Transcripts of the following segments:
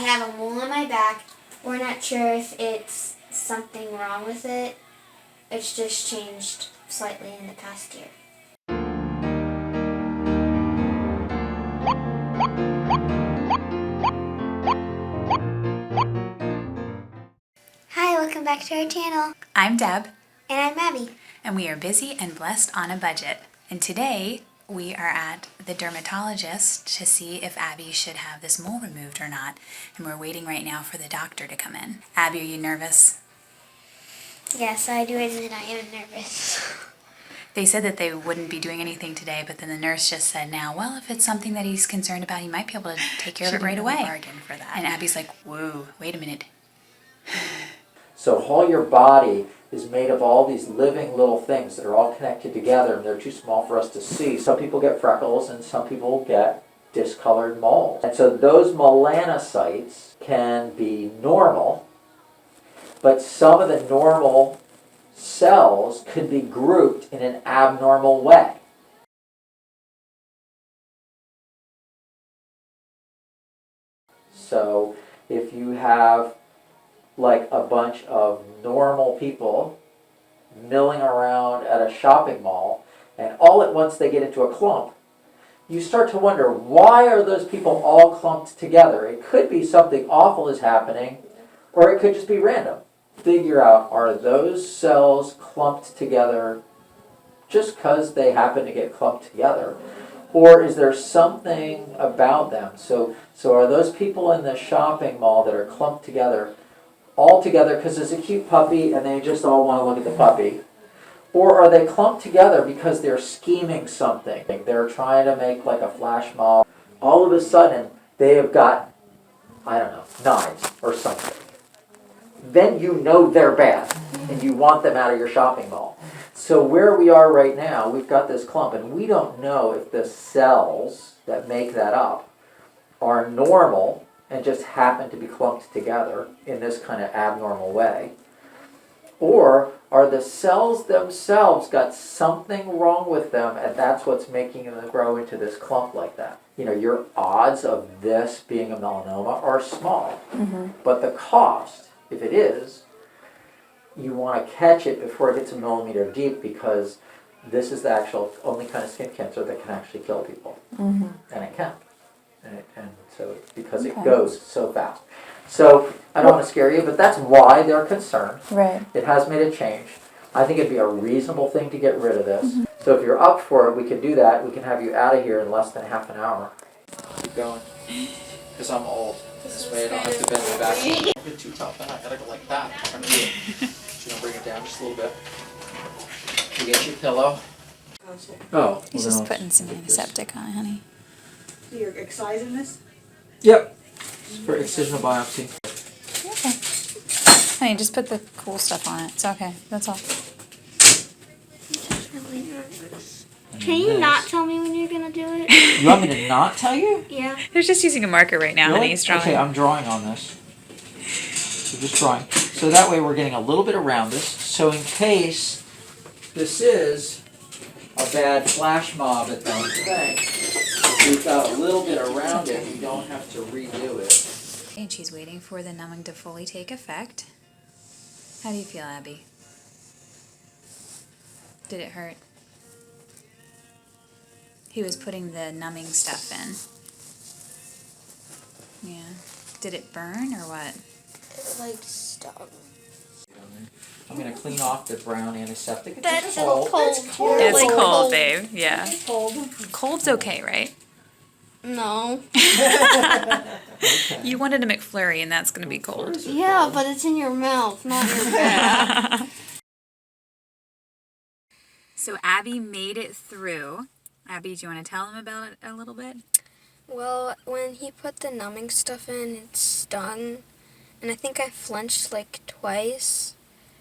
have a mole on my back. We're not sure if it's something wrong with it. It's just changed slightly in the past year. Hi, welcome back to our channel. I'm Deb. And I'm Abby. And we are busy and blessed on a budget. And today we are at the dermatologist to see if Abby should have this mole removed or not. And we're waiting right now for the doctor to come in. Abby, are you nervous? Yes, I do admit I am nervous. They said that they wouldn't be doing anything today, but then the nurse just said, now, well, if it's something that he's concerned about, he might be able to take care of it right away. Bargain for that. And Abby's like, whoa, wait a minute. So all your body is made of all these living little things that are all connected together, and they're too small for us to see. Some people get freckles and some people get discolored moles. And so those melanocytes can be normal, but some of the normal cells could be grouped in an abnormal way. So if you have like a bunch of normal people milling around at a shopping mall, and all at once they get into a clump, you start to wonder, why are those people all clumped together? It could be something awful is happening, or it could just be random. Figure out, are those cells clumped together just because they happen to get clumped together? Or is there something about them? So are those people in the shopping mall that are clumped together all together because it's a cute puppy and they just all want to look at the puppy? Or are they clumped together because they're scheming something? They're trying to make like a flash mob. All of a sudden, they have got, I don't know, knives or something. Then you know they're bad and you want them out of your shopping mall. So where we are right now, we've got this clump and we don't know if the cells that make that up are normal and just happen to be clumped together in this kind of abnormal way. Or are the cells themselves got something wrong with them and that's what's making them grow into this clump like that? You know, your odds of this being a melanoma are small. But the cost, if it is, you want to catch it before it gets a millimeter deep, because this is the actual only kind of skin cancer that can actually kill people. And it can. And so because it goes so fast. So I don't want to scare you, but that's why they're concerned. Right. It has made a change. I think it'd be a reasonable thing to get rid of this. So if you're up for it, we can do that. We can have you out of here in less than half an hour. Keep going. Because I'm old. This way I don't have to bend my back. Don't get too tough, then I gotta go like that. I'm gonna do it. Just gonna bring it down just a little bit. You get your pillow. Oh. He's just putting some antiseptic on it, honey. So you're excising this? Yep. For excisional biopsy. Okay. Honey, just put the cool stuff on it. It's okay. That's all. Can you not tell me when you're going to do it? You want me to not tell you? Yeah. They're just using a marker right now, Really? honey. He's drawing. Okay, I'm drawing on this. So just drawing. So that way we're getting a little bit around this. So in case this is a bad flash mob at the thing, we've got a little bit around it. We don't have to redo it. And she's waiting for the numbing to fully take effect. How do you feel, Abby? Did it hurt? He was putting the numbing stuff in. Yeah. Did it burn or what? It like stung. I'm going to clean off the brown antiseptic. It's That's cold. so cold. It's cold. It's Like cold, cold. babe. Yeah. It's cold. Cold's okay, right? No. Okay. You wanted a McFlurry and that's going to be cold. Yeah, but it's in your mouth, not your back. So Abby made it through. Abby, do you want to tell him about it a little bit? Well, when he put the numbing stuff in, it stung. And I think I flinched like twice.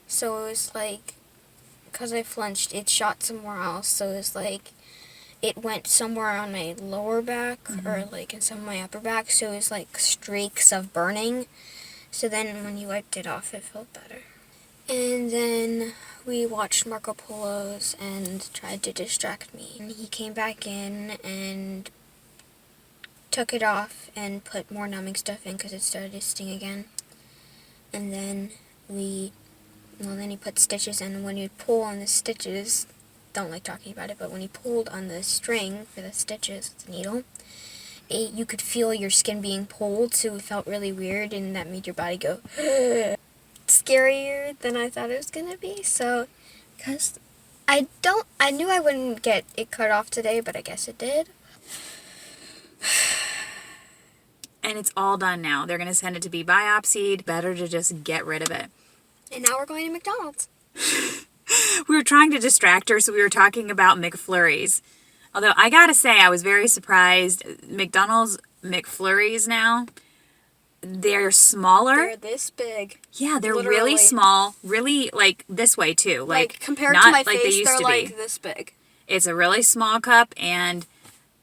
So it was like, because I flinched, it shot somewhere else. So it was like, it went somewhere on my lower back or like in some of my upper back. So it was like streaks of burning. So then when you wiped it off, it felt better. And then we watched Marco Polo's and tried to distract me. And he came back in and took it off and put more numbing stuff in because it started to sting again. And then then he put stitches in. And when you pull on the stitches, don't like talking about it, but when he pulled on the string for the stitches, the needle, you could feel your skin being pulled, so it felt really weird, and that made your body go scarier than I thought it was gonna be. So, because I knew I wouldn't get it cut off today, but I guess it did. And it's all done now. They're going to send it to be biopsied. Better to just get rid of it. And now we're going to McDonald's. We were trying to distract her, so we were talking about McFlurries. Although I gotta say, I was very surprised. McDonald's McFlurries now, they're smaller. They're this big. Yeah, they're Literally. really small. Really, like, this way, too. Like compared not to my like face, they used they're to like be. this big. It's a really small cup, and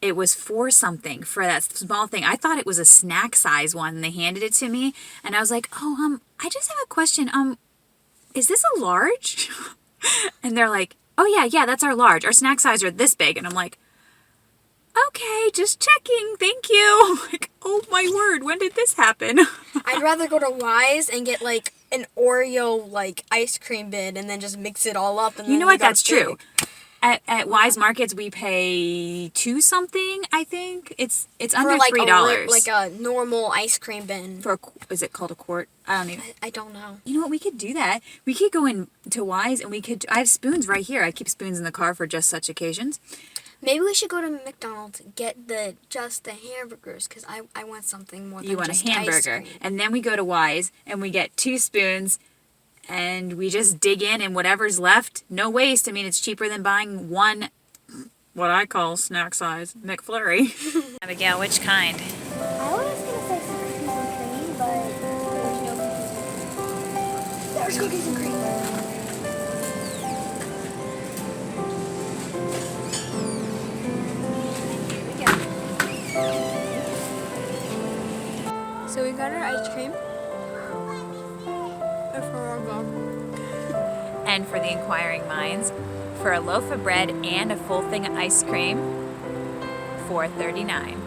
it was for something, for that small thing. I thought it was a snack size one, and they handed it to me, and I was like, oh, I just have a question. Is this a large? And they're like, oh, yeah, that's our large. Our snack size are this big. And I'm like, okay, just checking. Thank you. Like, oh, my word. When did this happen? I'd rather go to Wise and get like an Oreo like ice cream bin and then just mix it all up. And You then know we what? got That's big. true. At Wise Markets, we pay $2 something, I think. It's under For like $3. like a normal ice cream bin. For is it called a quart? I don't even. I don't know. You know what? We could do that. We could go in to Wise and I have spoons right here. I keep spoons in the car for just such occasions. Maybe we should go to McDonald's and get just the hamburgers because I want something more than You want just a hamburger. ice cream. And then we go to Wise and we get 2 spoons and we just dig in and whatever's left, no waste. I mean, it's cheaper than buying one, what I call snack size McFlurry. Abigail, which kind? I was gonna say some cookies and cream, but there's no cookies and cream. There's cookies and cream. So we got our ice cream. And for the inquiring minds, for a loaf of bread and a full thing of ice cream, $4.39.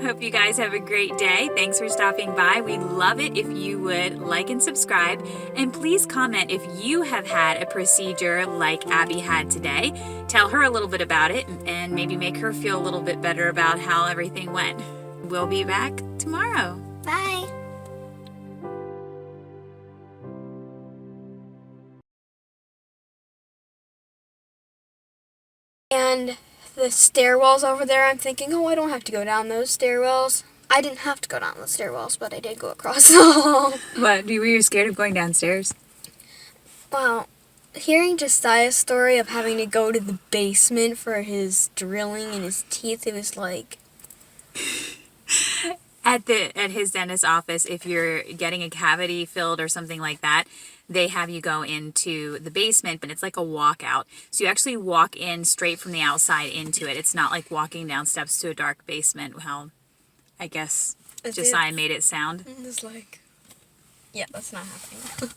Hope you guys have a great day. Thanks for stopping by. We'd love it if you would like and subscribe. And please comment if you have had a procedure like Abby had today. Tell her a little bit about it and maybe make her feel a little bit better about how everything went. We'll be back tomorrow. Bye. And the stairwells over there, I'm thinking, oh, I don't have to go down those stairwells. I didn't have to go down those stairwells, but I did go across the hall. What? Were you scared of going downstairs? Wow. Hearing Josiah's story of having to go to the basement for his drilling in his teeth, it was like... At his dentist's office, if you're getting a cavity filled or something like that, they have you go into the basement, but it's like a walkout. So you actually walk in straight from the outside into it. It's not like walking down steps to a dark basement, how I guess Josiah made it sound. It was like... Yeah, that's not happening.